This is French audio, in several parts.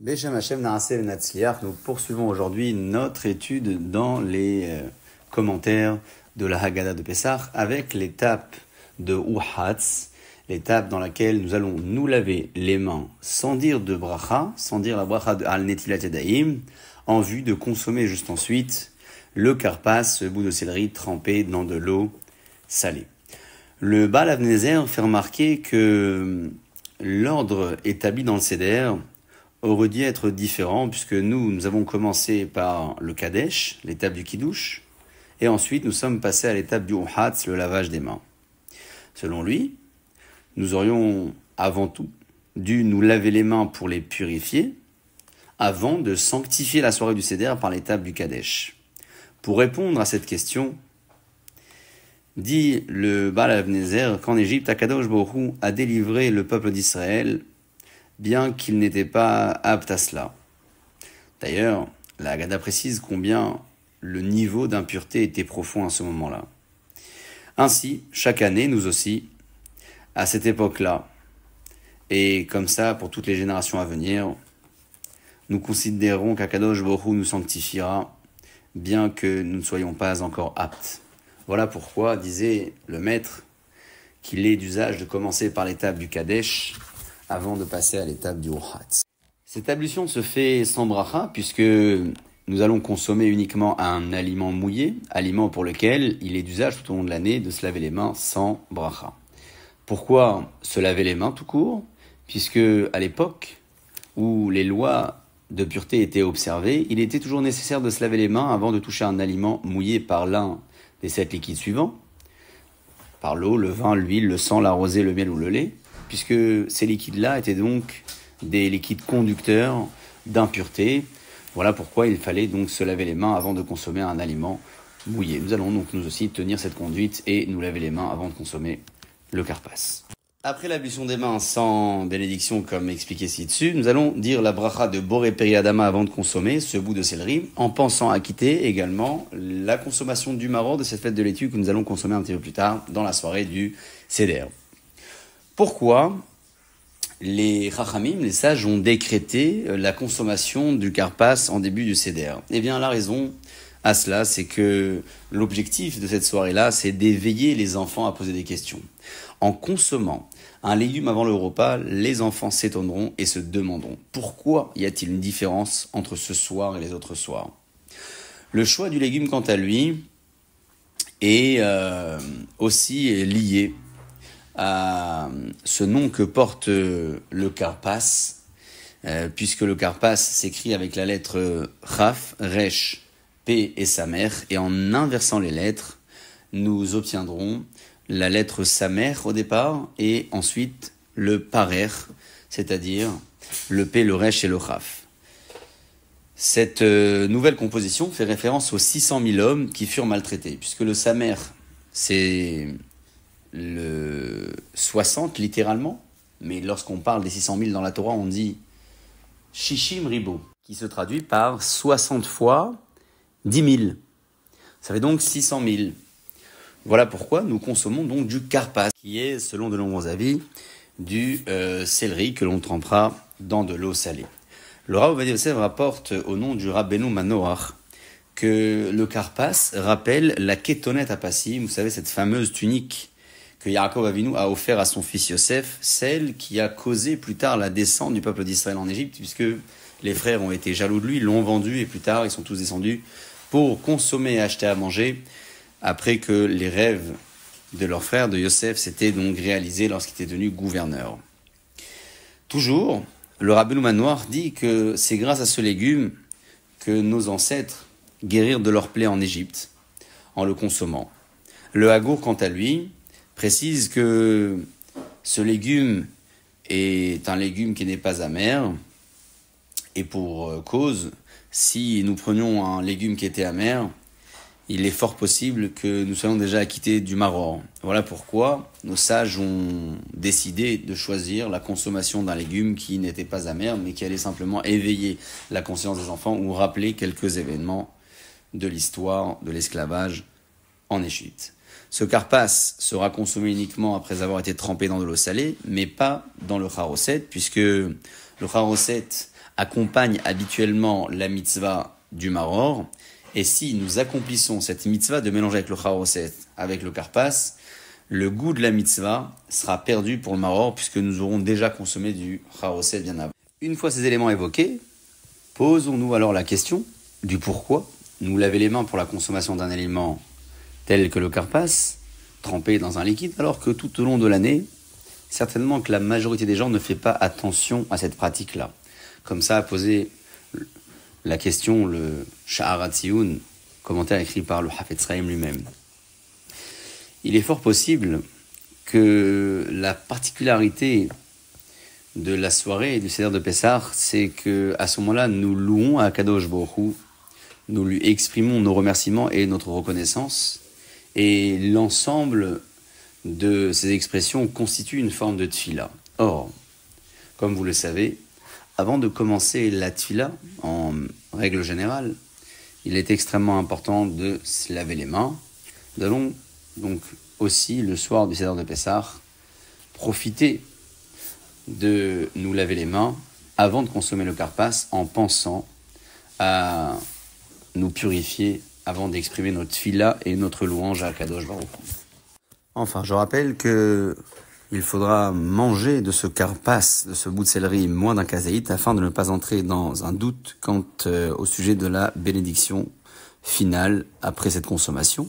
Beshem Hashem Naaseh Natsliach, nous poursuivons aujourd'hui notre étude dans les commentaires de la Haggadah de Pessah avec l'étape de Uhatz, l'étape dans laquelle nous allons nous laver les mains sans dire de bracha, sans dire la bracha de Al Netilat Yadayim, en vue de consommer juste ensuite le karpas, ce bout de céleri trempé dans de l'eau salée. Le Baal Avnezer fait remarquer que l'ordre établi dans le Seder aurait dû être différent, puisque nous avons commencé par le Kadesh, l'étape du Kiddush, et ensuite nous sommes passés à l'étape du Uhatz, le lavage des mains. Selon lui, nous aurions avant tout dû nous laver les mains pour les purifier, avant de sanctifier la soirée du Seder par l'étape du Kadesh. Pour répondre à cette question, dit le Baal Avnezer qu'en Égypte, Akadosh Baruch Hu a délivré le peuple d'Israël, bien qu'il n'était pas apte à cela. D'ailleurs, la Haggadah précise combien le niveau d'impureté était profond à ce moment-là. Ainsi, chaque année, nous aussi, à cette époque-là, et comme ça pour toutes les générations à venir, nous considérons qu'Akadosh Baruch Hu nous sanctifiera, bien que nous ne soyons pas encore aptes. Voilà pourquoi, disait le maître, qu'il est d'usage de commencer par l'étape du Kadesh, avant de passer à l'étape du Uhatz. Cette ablution se fait sans bracha, puisque nous allons consommer uniquement un aliment mouillé, aliment pour lequel il est d'usage tout au long de l'année de se laver les mains sans bracha. Pourquoi se laver les mains tout court? Puisque à l'époque où les lois de pureté étaient observées, il était toujours nécessaire de se laver les mains avant de toucher un aliment mouillé par l'un des 7 liquides suivants, par l'eau, le vin, l'huile, le sang, la rosée, le miel ou le lait, puisque ces liquides-là étaient donc des liquides conducteurs d'impureté. Voilà pourquoi il fallait donc se laver les mains avant de consommer un aliment mouillé. Nous allons donc nous aussi tenir cette conduite et nous laver les mains avant de consommer le karpas. Après l'ablution des mains sans bénédiction comme expliqué ci-dessus, nous allons dire la bracha de Boré Peri Adama avant de consommer ce bout de céleri, en pensant à quitter également la consommation du maror de cette fête de laitue que nous allons consommer un petit peu plus tard dans la soirée du Seder. Pourquoi les Chachamim, les sages, ont décrété la consommation du karpas en début du Seder? Eh bien, la raison à cela, c'est que l'objectif de cette soirée-là, c'est d'éveiller les enfants à poser des questions. En consommant un légume avant le repas, les enfants s'étonneront et se demanderont pourquoi y a-t-il une différence entre ce soir et les autres soirs. Le choix du légume, quant à lui, est aussi lié à ce nom que porte le karpas, puisque le karpas s'écrit avec la lettre Chaf, Resh, P et Samer, et en inversant les lettres, nous obtiendrons la lettre Samer au départ, et ensuite le Parer, c'est-à-dire le P, le Resh et le Chaf. Cette nouvelle composition fait référence aux 600 000 hommes qui furent maltraités, puisque le Samer, c'est le 60 littéralement, mais lorsqu'on parle des 600 000 dans la Torah, on dit Shishim Ribo, qui se traduit par 60 fois 10 000. Ça fait donc 600 000. Voilà pourquoi nous consommons donc du karpas, qui est, selon de nombreux avis, du céleri que l'on trempera dans de l'eau salée. Le Rav Ovadia Yosef rapporte au nom du Rabbeinu Manoach que le karpas rappelle la kétonet apassim, vous savez, cette fameuse tunique que Yaakov Avinu a offert à son fils Yosef, celle qui a causé plus tard la descente du peuple d'Israël en Égypte, puisque les frères ont été jaloux de lui, l'ont vendu, et plus tard ils sont tous descendus pour consommer et acheter à manger, après que les rêves de leur frère, de Yosef, s'étaient donc réalisés lorsqu'il était devenu gouverneur. Toujours, le Rabbeinu Manoach dit que c'est grâce à ce légume que nos ancêtres guérirent de leurs plaies en Égypte, en le consommant. Le Hagour, quant à lui, précise que ce légume est un légume qui n'est pas amer, et pour cause, si nous prenions un légume qui était amer, il est fort possible que nous soyons déjà acquittés du maror. Voilà pourquoi nos sages ont décidé de choisir la consommation d'un légume qui n'était pas amer, mais qui allait simplement éveiller la conscience des enfants ou rappeler quelques événements de l'histoire de l'esclavage en Égypte. Ce karpas sera consommé uniquement après avoir été trempé dans de l'eau salée, mais pas dans le charoset, puisque le charoset accompagne habituellement la mitzvah du maror. Et si nous accomplissons cette mitzvah de mélanger avec le charoset, avec le karpas, le goût de la mitzvah sera perdu pour le maror puisque nous aurons déjà consommé du charoset bien avant. Une fois ces éléments évoqués, posons-nous alors la question du pourquoi nous laver les mains pour la consommation d'un élément tel que le karpas, trempé dans un liquide, alors que tout au long de l'année, certainement que la majorité des gens ne fait pas attention à cette pratique-là. Comme ça a posé la question le Sha'ar HaTziyun, commentaire écrit par le Hafetz Chaim lui-même. Il est fort possible que la particularité de la soirée du Seder de Pessah, c'est que à ce moment-là, nous louons à Kadosh Baruch Hu, nous lui exprimons nos remerciements et notre reconnaissance, et l'ensemble de ces expressions constitue une forme de tfila. Or, comme vous le savez, avant de commencer la tfila, en règle générale, il est extrêmement important de se laver les mains. Nous allons donc aussi, le soir du Seder de Pessah, profiter de nous laver les mains avant de consommer le karpas en pensant à nous purifier avant d'exprimer notre tfila et notre louange à Kadosh Baruch Hu. Enfin, je rappelle que il faudra manger de ce karpas, de ce bout de céleri, moins d'un kaséite, afin de ne pas entrer dans un doute quant au sujet de la bénédiction finale après cette consommation,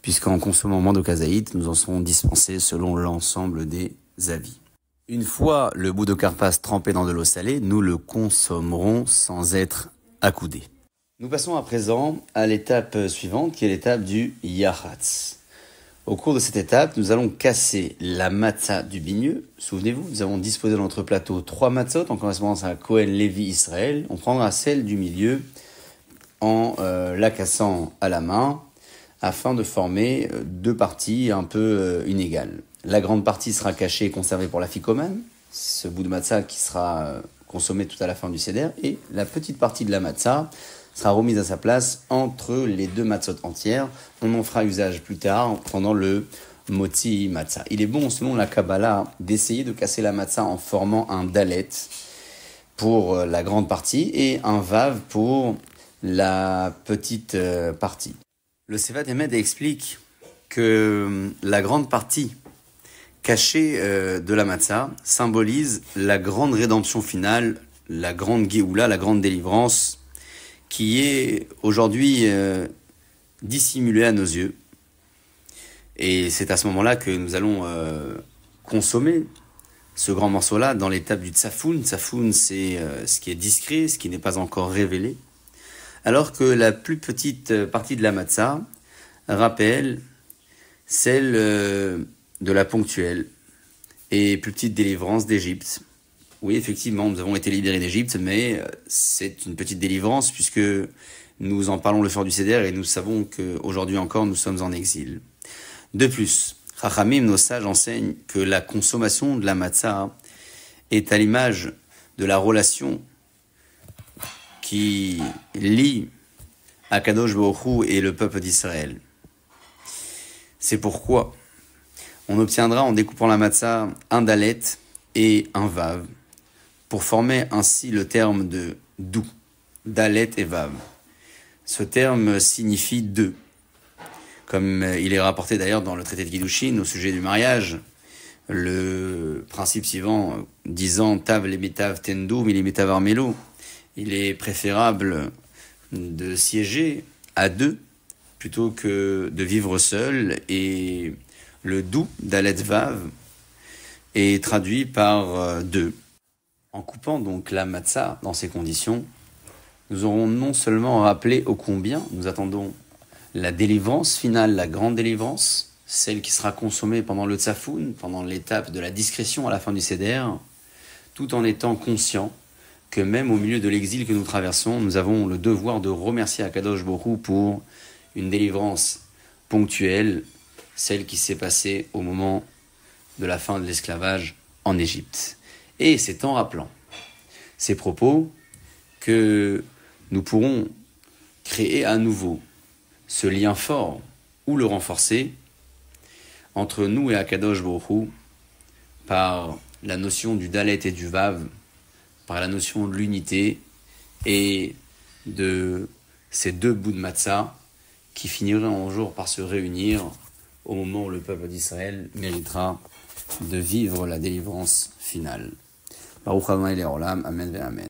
puisqu'en consommant moins de kaséite, nous en serons dispensés selon l'ensemble des avis. Une fois le bout de karpas trempé dans de l'eau salée, nous le consommerons sans être accoudés. Nous passons à présent à l'étape suivante, qui est l'étape du Yahatz. Au cours de cette étape, nous allons casser la matzah du bigneux. Souvenez-vous, nous avons disposé dans notre plateau 3 matzot en correspondance à Cohen, Lévi, Israël. On prendra celle du milieu en la cassant à la main afin de former 2 parties un peu inégales. La grande partie sera cachée et conservée pour la ficomane, ce bout de matzah qui sera consommé tout à la fin du seder, et la petite partie de la matzah sera remise à sa place entre les 2 matzot entières. On en fera usage plus tard pendant le moti matzah. Il est bon, selon la Kabbalah, d'essayer de casser la matzah en formant un dalet pour la grande partie et un vav pour la petite partie. Le Sevad Emed explique que la grande partie cachée de la matzah symbolise la grande rédemption finale, la grande Géoula, la grande délivrance, qui est aujourd'hui dissimulé à nos yeux. Et c'est à ce moment-là que nous allons consommer ce grand morceau-là dans l'étape du tsafoun. Tsafoun, c'est ce qui est discret, ce qui n'est pas encore révélé. Alors que la plus petite partie de la matzah rappelle celle de la ponctuelle et plus petite délivrance d'Égypte. Oui, effectivement, nous avons été libérés d'Égypte, mais c'est une petite délivrance puisque nous en parlons le soir du Seder et nous savons qu'aujourd'hui encore nous sommes en exil. De plus, Chachamim, nos sages, enseignent que la consommation de la matzah est à l'image de la relation qui lie Akadosh Baruch Hu et le peuple d'Israël. C'est pourquoi on obtiendra en découpant la matzah un dalet et un vav, pour former ainsi le terme de dou, dalet et vav. Ce terme signifie deux, comme il est rapporté d'ailleurs dans le traité de Kiddushin au sujet du mariage, le principe suivant disant tav lemetav tendu milimetav armelo. Il est préférable de siéger à deux plutôt que de vivre seul, et le dou, dalet vav, est traduit par deux. En coupant donc la matzah dans ces conditions, nous aurons non seulement rappelé ô combien nous attendons la délivrance finale, la grande délivrance, celle qui sera consommée pendant le tsafoun, pendant l'étape de la discrétion à la fin du seder, tout en étant conscient que même au milieu de l'exil que nous traversons, nous avons le devoir de remercier Akadosh Baruch Hu pour une délivrance ponctuelle, celle qui s'est passée au moment de la fin de l'esclavage en Égypte. Et c'est en rappelant ces propos que nous pourrons créer à nouveau ce lien fort ou le renforcer entre nous et Akadosh Baruch Hu par la notion du dalet et du vav par la notion de l'unité et de ces deux bouts de matzah qui finiraient un jour par se réunir au moment où le peuple d'Israël méritera de vivre la délivrance finale. Baruch Adonai Le'olam, Amen ve Amen.